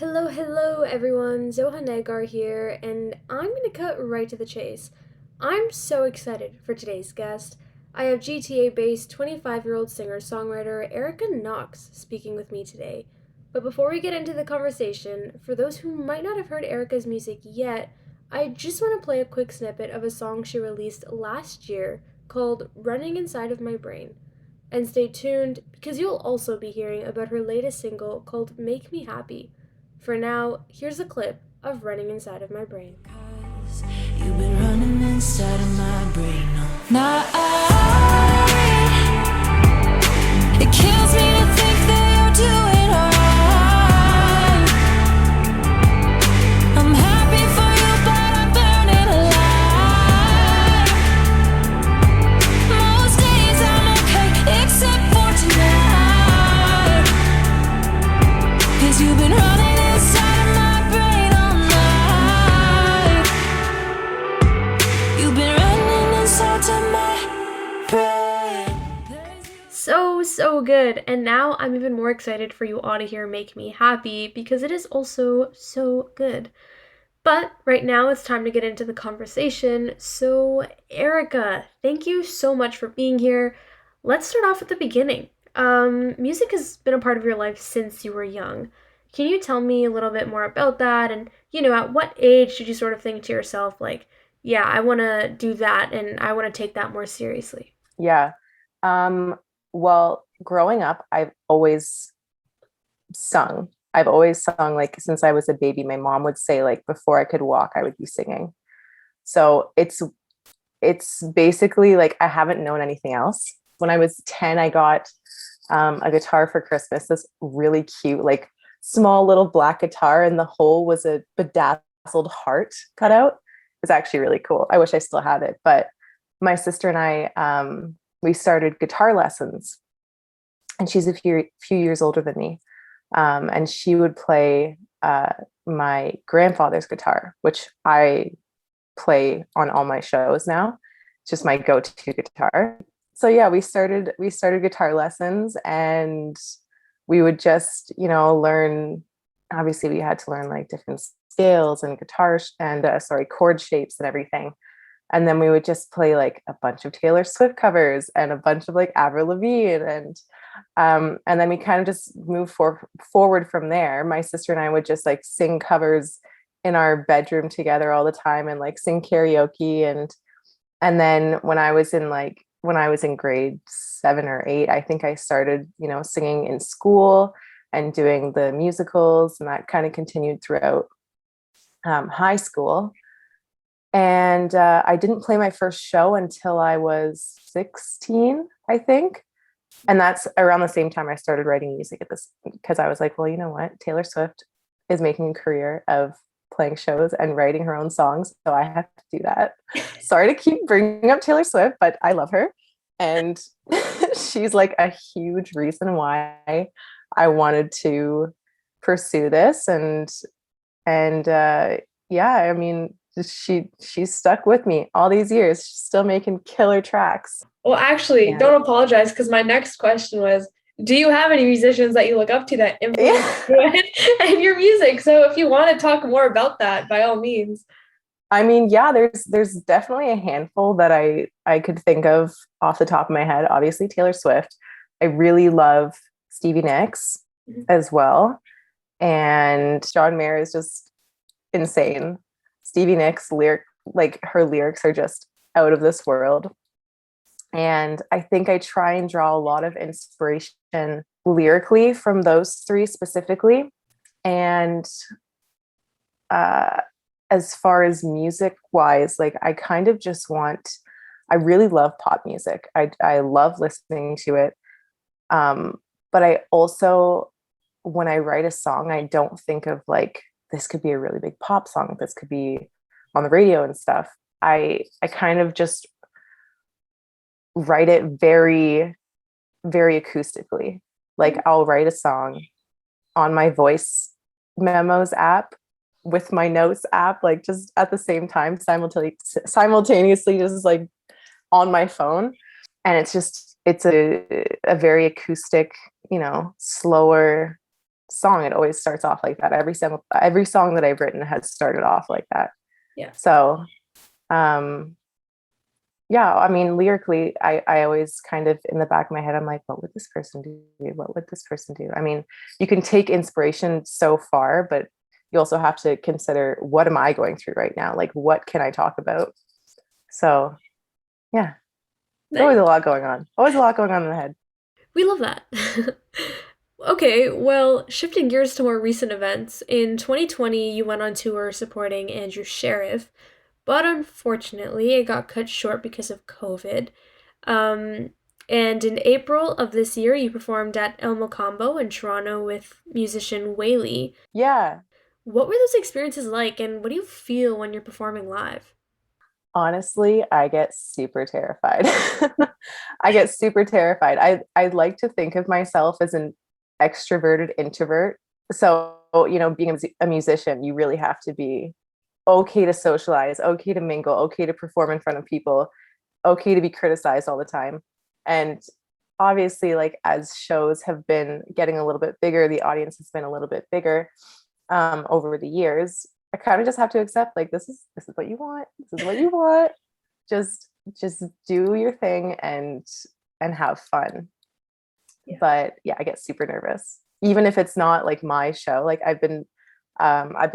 Hello, everyone. Zoha Naghar here, and I'm going to cut right to the chase. I'm so excited for today's guest. I have GTA based 25-year-old singer songwriter Erica Knox speaking with me today. But before we get into the conversation, for those who might not have heard Erica's music yet, I just want to play a quick snippet of a song she released last year called Running Inside of My Brain. And stay tuned because you'll also be hearing about her latest single called Make Me Happy. For now, here's a clip of Running Inside of My Brain. You've been running inside of my brain all night. It kills me to think that you're doing alright. I'm happy for you, but I'm burning alive. Most days I'm okay, except for tonight. 'Cause you've been running inside of my brain all night. You've been running inside of my brain. So good. And now I'm even more excited for you all to hear Make Me Happy because it is also so good. But right now it's time to get into the conversation. So, Erica, thank you so much for being here. Let's start off at the beginning. Music has been a part of your life since you were young. Can you tell me a little bit more about that? And, at what age did you sort of think to yourself, like, yeah, I want to do that and I want to take that more seriously? Yeah. Well, growing up, I've always sung. I've always sung like since I was a baby. My mom would say like before I could walk, I would be singing. So it's basically like I haven't known anything else. When I was 10, I got a guitar for Christmas, this really cute, like small little black guitar, and the hole was a bedazzled heart cut out. It's actually really cool. I wish I still had it, but my sister and I we started guitar lessons, and she's a few years older than me, and she would play my grandfather's guitar, which I play on all my shows now. It's just my go-to guitar. So yeah, we started guitar lessons, and we would just learn. Obviously, we had to learn like different scales and chord shapes and everything. And then we would just play like a bunch of Taylor Swift covers and a bunch of like Avril Lavigne, and then we kind of just moved forward from there. My sister and I would just like sing covers in our bedroom together all the time and like sing karaoke, and then when I was in grade 7 or 8, I think I started singing in school and doing the musicals, and that kind of continued throughout high school. And I didn't play my first show until I was 16, I think. And that's around the same time I started writing music because I was like, well, you know what? Taylor Swift is making a career of playing shows and writing her own songs, so I have to do that. Sorry to keep bringing up Taylor Swift, but I love her. And she's like a huge reason why I wanted to pursue this. And yeah, I mean, she's stuck with me all these years. She's still making killer tracks. Well, actually, Yeah. don't apologize because my next question was, do you have any musicians that you look up to that influence you and your music? So if you want to talk more about that, by all means. I mean, yeah, there's definitely a handful that I could think of off the top of my head. Obviously, Taylor Swift. I really love Stevie Nicks as well. And John Mayer is just insane. Stevie Nicks her lyrics are just out of this world. And I think I try and draw a lot of inspiration lyrically from those three specifically. And as far as music wise, like I kind of just I really love pop music. I love listening to it. But I also, when I write a song, I don't think of like, this could be a really big pop song. This could be on the radio and stuff. I kind of just write it very, very acoustically. Like I'll write a song on my voice memos app with my notes app, like just at the same time, simultaneously just like on my phone. And it's a very acoustic, slower song, it always starts off like that. Every song that I've written has started off like that. Yeah. So yeah, I mean, lyrically, I always kind of in the back of my head, I'm like, what would this person do? What would this person do? I mean, you can take inspiration so far, but you also have to consider, what am I going through right now? Like, what can I talk about? So yeah, there's always a lot going on. Always a lot going on in the head. We love that. Okay, well, shifting gears to more recent events. In 2020, you went on tour supporting Andrew Sheriff, but unfortunately, it got cut short because of COVID. Um, and in April of this year, you performed at El Mocambo in Toronto with musician Whaley. Yeah. What were those experiences like, and what do you feel when you're performing live? Honestly, I get super terrified. I get super terrified. I like to think of myself as an extroverted introvert. So, being a musician, you really have to be okay to socialize, okay to mingle, okay to perform in front of people, okay to be criticized all the time. And obviously, like, as shows have been getting a little bit bigger, the audience has been a little bit bigger over the years. I kind of just have to accept, like, this is what you want. This is what you want. Just do your thing and have fun. Yeah. But yeah, I get super nervous, even if it's not like my show. Like, I've been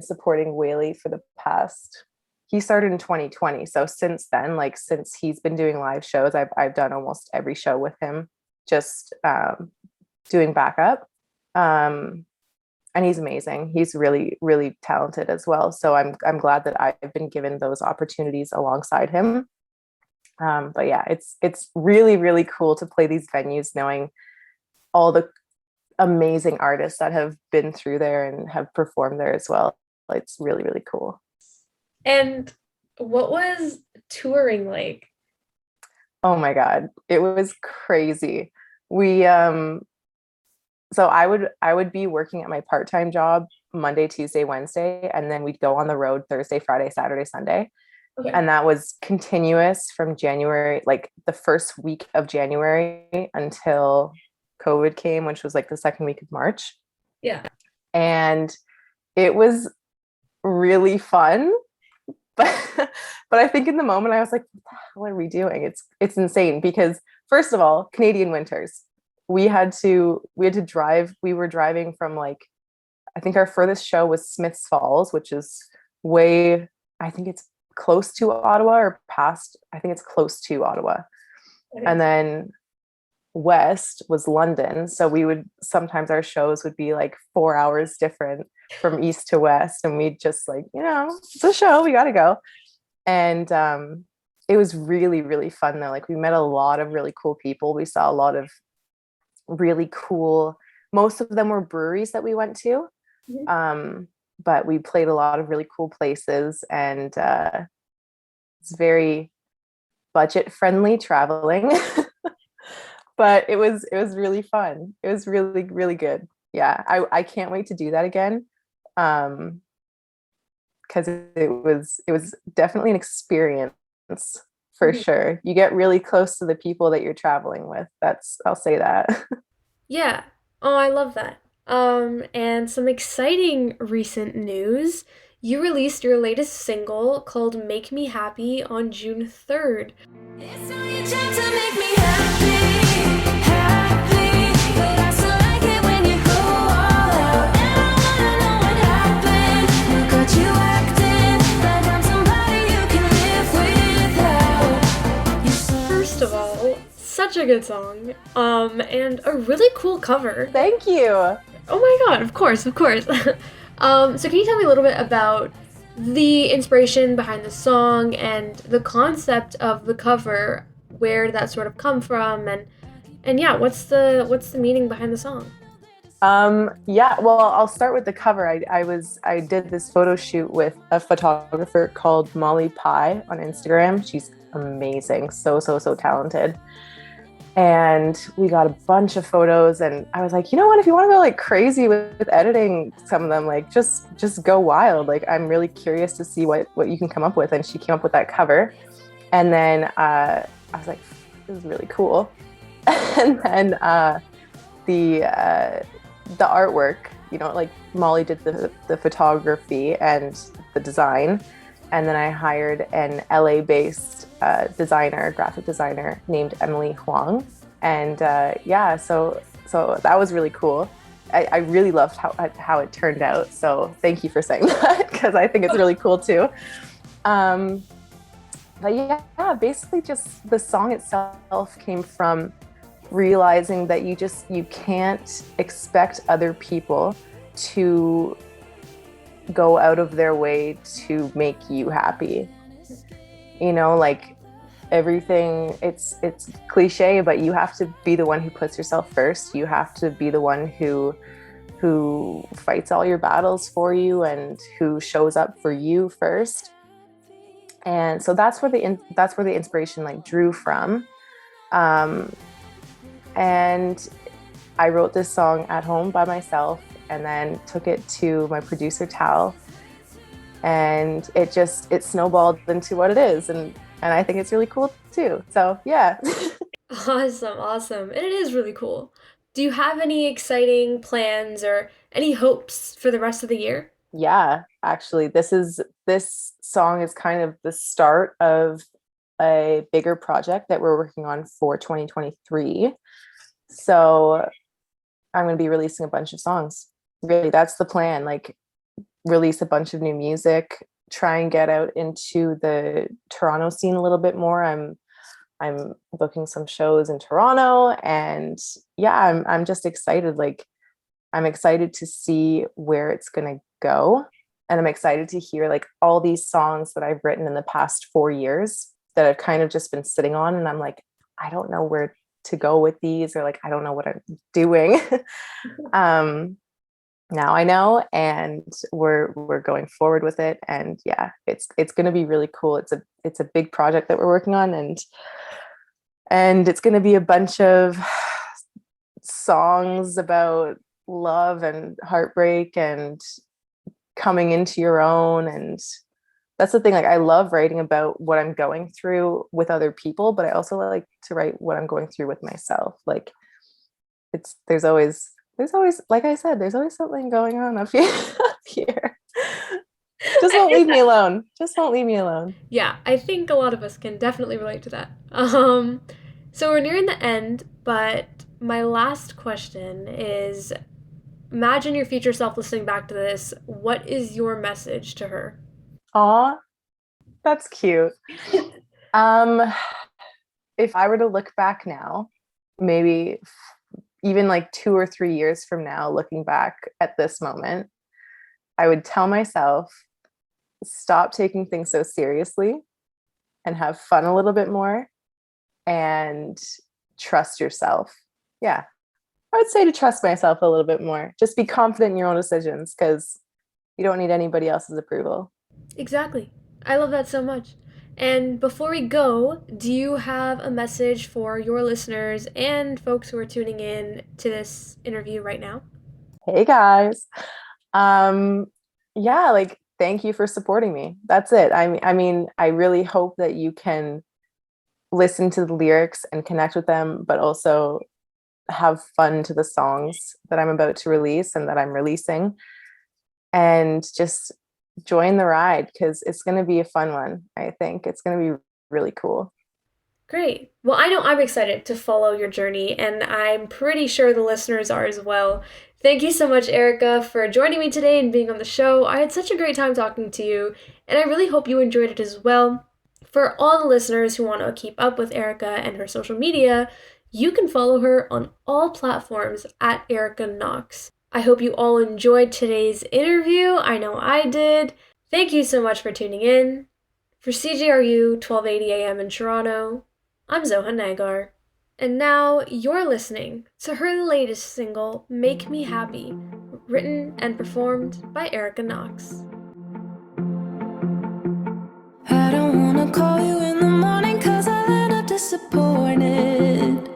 supporting Whaley for the past. He started in 2020, so since then, like, since he's been doing live shows, I've done almost every show with him, just doing backup. And he's amazing. He's really, really talented as well. So I'm glad that I've been given those opportunities alongside him. But yeah, it's really, really cool to play these venues, knowing all the amazing artists that have been through there and have performed there as well. It's really, really cool. And what was touring like? Oh my God, it was crazy. We so I would be working at my part-time job Monday, Tuesday, Wednesday, and then we'd go on the road Thursday, Friday, Saturday, Sunday. Okay. And that was continuous from January, like the first week of January until COVID came, which was like the second week of March. Yeah. And it was really fun. But but I think in the moment I was like, what the hell are we doing? It's insane because, first of all, Canadian winters. We had to drive. We were driving from, like, I think our furthest show was Smiths Falls, which is I think it's close to Ottawa or past. I think it's close to Ottawa. Okay. And then west was London. So sometimes our shows would be like 4 hours different from east to west. And we'd just, like, it's a show, we got to go. And it was really, really fun though. Like, we met a lot of really cool people. We saw a lot of really cool, most of them were breweries that we went to. Mm-hmm. But we played a lot of really cool places, and it's very budget friendly traveling. But it was really fun. It was really, really good. Yeah, I can't wait to do that again, because it was definitely an experience for sure. You get really close to the people that you're traveling with. I'll say that. Yeah. Oh, I love that. And some exciting recent news. You released your latest single called Make Me Happy on June 3rd. It's not your job to make me happy, but I still like it when you go all out. And I wanna know what happened. What got you acting like I'm somebody you can live without? First of all, such a good song. And a really cool cover. Thank you. Oh my God, of course, of course. So can you tell me a little bit about the inspiration behind the song and the concept of the cover, where did that sort of come from, and yeah, what's the meaning behind the song? Yeah, well, I'll start with the cover. I did this photo shoot with a photographer called Molly Pie on Instagram. She's amazing, so talented. And we got a bunch of photos, and I was like, you know what, if you want to go like crazy with editing some of them, like just go wild. Like, I'm really curious to see what you can come up with. And she came up with that cover, and then I was like, this is really cool. And then the artwork like Molly did the photography and the design. And then I hired an LA-based graphic designer named Emily Huang. And yeah, so that was really cool. I really loved how it turned out. So thank you for saying that, because I think it's really cool too. But yeah, basically just the song itself came from realizing that you can't expect other people to go out of their way to make you happy. Like everything, it's cliche, but you have to be the one who puts yourself first. You have to be the one who fights all your battles for you and who shows up for you first. And so that's where the inspiration like drew from. And I wrote this song at home by myself and then took it to my producer Tal, and it snowballed into what it is, and I think it's really cool too. So yeah. Awesome. And it is really cool. Do you have any exciting plans or any hopes for the rest of the year? Yeah, actually, this song is kind of the start of a bigger project that we're working on for 2023. So I'm going to be releasing a bunch of songs. Really, that's the plan. Like, release a bunch of new music, try and get out into the Toronto scene a little bit more. I'm booking some shows in Toronto, and yeah, I'm just excited. Like, I'm excited to see where it's going to go. And I'm excited to hear like all these songs that I've written in the past 4 years that I've kind of just been sitting on. And I'm like, I don't know where to go with these, or like, I don't know what I'm doing. Now I know, and we're going forward with it. And yeah, it's going to be really cool. It's a big project that we're working on, and it's going to be a bunch of songs about love and heartbreak and coming into your own. And that's the thing, like I love writing about what I'm going through with other people, but I also like to write what I'm going through with myself. Like there's always, like I said, there's always something going on up here. Just won't leave me alone. Just won't leave me alone. Yeah, I think a lot of us can definitely relate to that. So we're nearing the end, but my last question is, imagine your future self listening back to this. What is your message to her? Aw, that's cute. If I were to look back now, maybe even like 2 or 3 years from now, looking back at this moment, I would tell myself, stop taking things so seriously and have fun a little bit more and trust yourself. Yeah, I would say to trust myself a little bit more. Just be confident in your own decisions, because you don't need anybody else's approval. Exactly. I love that so much. And before we go, do you have a message for your listeners and folks who are tuning in to this interview right now? Hey guys. Yeah, like thank you for supporting me. That's it. I mean, I really hope that you can listen to the lyrics and connect with them, but also have fun to the songs that I'm about to release and that I'm releasing, and just join the ride, because it's going to be a fun one. I think it's going to be really cool. Great. Well, I know I'm excited to follow your journey, and I'm pretty sure the listeners are as well. Thank you so much, Erica, for joining me today and being on the show. I had such a great time talking to you, and I really hope you enjoyed it as well. For all the listeners who want to keep up with Erica and her social media, you can follow her on all platforms at Erica Knox. I hope you all enjoyed today's interview. I know I did. Thank you so much for tuning in. For CJRU 1280 AM in Toronto, I'm Zoha Naghar. And now you're listening to her latest single, Make Me Happy, written and performed by Erica Knox. I don't wanna call you in the morning 'cause I end up disappointed.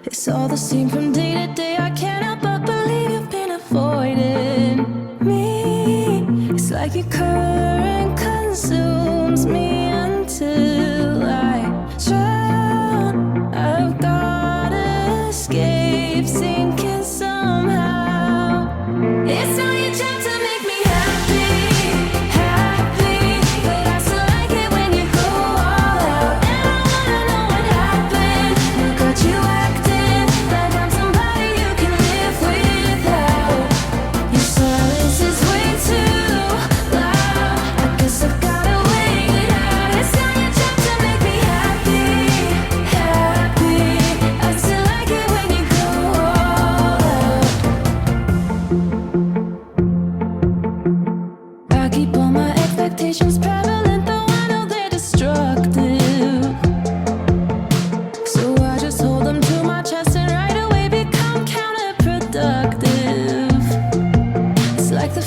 It's all the same from day to day. I can't help but believe you've been avoiding me. It's like your current consumes me until I drown. I've gotta escape, sinking somehow. Conversations prevalent, though I know they're destructive. So I just hold them to my chest and right away become counterproductive. It's like the